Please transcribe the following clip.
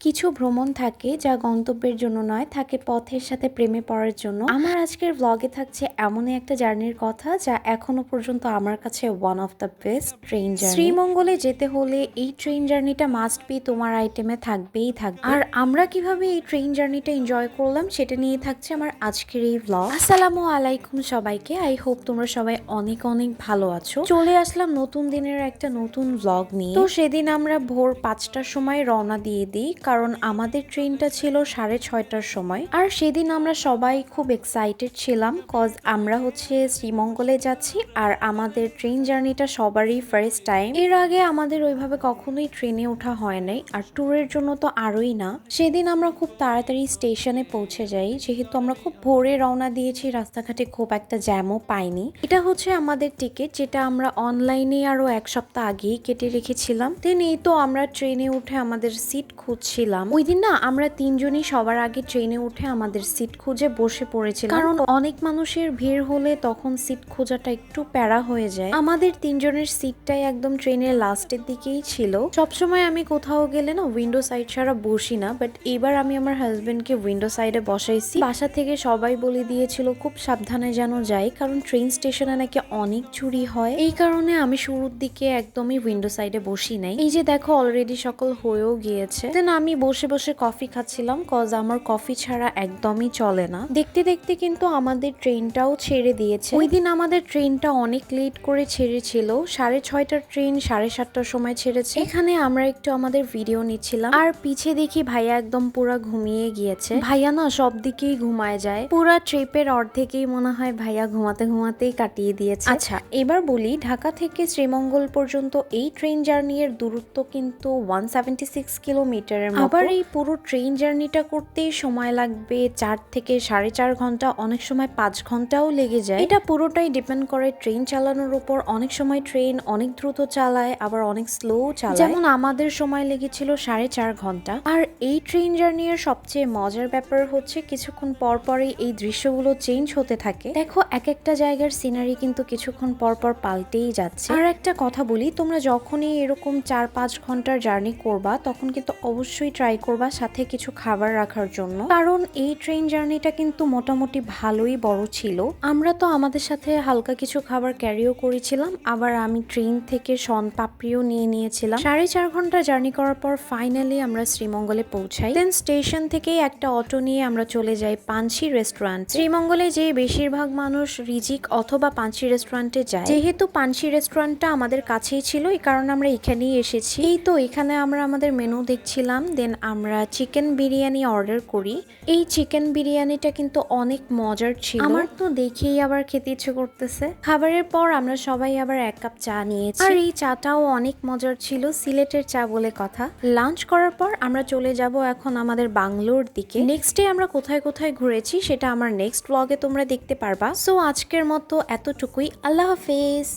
কিছু ভ্রমণ থাকে যা গন্তব্যের জন্য নয়, থাকে পথের সাথে প্রেমে পড়ার জন্য। আমার আজকের ব্লগে থাকছে এমনই একটা জার্নির কথা যা এখনো পর্যন্ত আমার কাছে one of the best train journey. শ্রীমঙ্গলে যেতে হলে এই ট্রেন জার্নিটা মাস্ট বি তোমার আইটেমে থাকবেই থাকবে। আর আমরা কিভাবে এই ট্রেন জার্নিটা এনজয় করলাম সেটা নিয়ে থাকছে আমার আজকের এই ব্লগ। আসসালামু আলাইকুম সবাইকে, আই হোপ তোমরা সবাই অনেক অনেক ভালো আছো। চলে আসলাম নতুন দিনের একটা নতুন ব্লগ নিয়ে। তো সেদিন আমরা ভোর 5টার সময় রওনা দিয়ে দিই, কারণ আমাদের ট্রেনটা ছিল 6:30টার সময়। আর সেদিন আমরা সবাই খুব এক্সাইটেড ছিলাম, কজ আমরা হচ্ছে শ্রীমঙ্গলে যাচ্ছি আর আমাদের ট্রেন জার্নিটা সবারই ফার্স্ট টাইম। এর আগে আমাদের ওইভাবে কখনোই ট্রেনে ওঠা হয় নাই, আর ট্যুরের জন্য তো আরোই না। সেদিন আমরা খুব তাড়াতাড়ি স্টেশনে পৌঁছে যাই, যেহেতু আমরা খুব ভোরে রওনা দিয়েছি, রাস্তাঘাটে খুব একটা জ্যামও পাইনি। এটা হচ্ছে আমাদের টিকিট, যেটা আমরা অনলাইনে আরো এক সপ্তাহ আগেই কেটে রেখেছিলাম। দেন এই তো আমরা ট্রেনে উঠে আমাদের সিট খুঁজছিলাম। ওই দিন না আমরা তিনজনই সবার আগে ট্রেনে উঠে আমাদের সিট খুঁজে বসে পড়েছিলাম, কারণ অনেক মানুষের ভিড় হলে তখন সিট খোঁজাটা একটু প্যারা হয়ে যায়। আমাদের তিনজনের সিটটাই একদম ট্রেনের লাস্টের দিকেই ছিল। সবসময় আমি কোথাও গেলে না উইন্ডো সাইড ছাড়া বসি না, বাট এবার আমি আমার হাজবেন্ডকে উইন্ডো সাইডে বসাইছি। বাসা থেকে সবাই বলে দিয়েছিল খুব সাবধানে যেন যাই, কারণ ট্রেন স্টেশনে নাকি অনেক চুরি হয়। এই কারণে আমি শুরুর দিকে একদমই উইন্ডো সাইডে বসি নাই। এই যে দেখো অলরেডি সকাল হয়েও গিয়েছে। দেন আমি বসে বসে কফি খাচ্ছিলাম, কজ আমার কফি ছাড়া একদমই চলে না। দেখতে দেখতে কিন্তু আমাদের ট্রেনটাও ছেড়ে দিয়েছে। ওই দিন আমাদের ট্রেনটা অনেক লেট করে ছেড়েছিল, 6:30টার ট্রেন 7:30টার সময় ছেড়েছে। এখানে আমরা একটু আমাদের ভিডিও নিচ্ছিলাম, আর পিছে দেখি ভাইয়া একদম পুরা ঘুমিয়ে গিয়েছে। ভাইয়া না সব দিকেই ঘুমায় যায়, পুরা ট্রিপের অর্ধেকেই মনে হয় ভাইয়া ঘুমাতে ঘুমাতেই কাটিয়ে দিয়েছে। আচ্ছা এবার বলি, ঢাকা থেকে শ্রীমঙ্গল পর্যন্ত এই ট্রেন জার্নির দূরত্ব কিন্তু 176 কিলোমিটারের মতো। আবার এই পুরো ট্রেন জার্নিটা করতেই সময় লাগবে 4 থেকে 4.5 ঘন্টা, অনেক সময় 5 ঘন্টাও লেগে যায়। এটা পুরোটাই ডিপেন্ড করে ট্রেন চালানোর উপর। অনেক সময় ট্রেন অনেক দ্রুত চালায়, আবার অনেক স্লো চালায়। যেমন আমাদের সময় লেগেছিল 4.5 ঘন্টা। আর এই ট্রেন জার্নির সবচেয়ে মজার ব্যাপার হচ্ছে কিছুক্ষণ পর পরই এই দৃশ্যগুলো চেঞ্জ হতে থাকে। দেখো এক একটা জায়গার সিনারি কিন্তু কিছুক্ষণ পর পর পাল্টেই যাচ্ছে। আর একটা কথা বলি, তোমরা যখনই এরকম 4-5 ঘন্টার জার্নি করবা তখন কিন্তু অবশ্যই ট্রাই করবা সাথে কিছু খাবার রাখার জন্য, কারণ এই ট্রেন জার্নিটা কিন্তু মোটামুটি ভালোই বড় ছিল। আমরা তো আমাদের সাথে হালকা কিছু খাবার ক্যারিও করেছিলাম, আবার আমি ট্রেন থেকে শন পাপড়িও নিয়ে নিয়েছিলাম। 4.5 ঘন্টা জার্নি করার পর ফাইনালি আমরা শ্রীমঙ্গলে পৌঁছাই। দেন স্টেশন থেকেই একটা অটো নিয়ে আমরা চলে যাই পানসি রেস্টুরেন্ট। শ্রীমঙ্গলে যে বেশিরভাগ মানুষ রিজিক অথবা পানসি রেস্টুরেন্টে যায়, যেহেতু পানসি রেস্টুরেন্টটা আমাদের কাছেই ছিল এই কারণে আমরা এখানেই এসেছি। এই তো এখানে আমরা আমাদের মেনু দেখছিলাম, দেন আমরা চিকেন বিরিয়ানি অর্ডার করি। এই চিকেন বিরিয়ানিটা কিন্তু অনেক মজার ছিল, আমার তো দেখেই আবার খেতে ইচ্ছে করতেছে। খাবারের পর আমরা সবাই আবার 1 কাপ চা নিয়েছি, আর এই চাটাও অনেক মজার ছিল, সিলেটের চা বলে কথা। লাঞ্চ করার পর আমরা চলে যাব এখন আমাদের বাংলোর দিকে। নেক্সট ডে আমরা কোথায় কোথায় ঘুরেছি সেটা আমার নেক্সট ব্লগে তোমরা দেখতে পারবা। সো আজকের মতো এতটুকুই, আল্লাহ হাফেজ।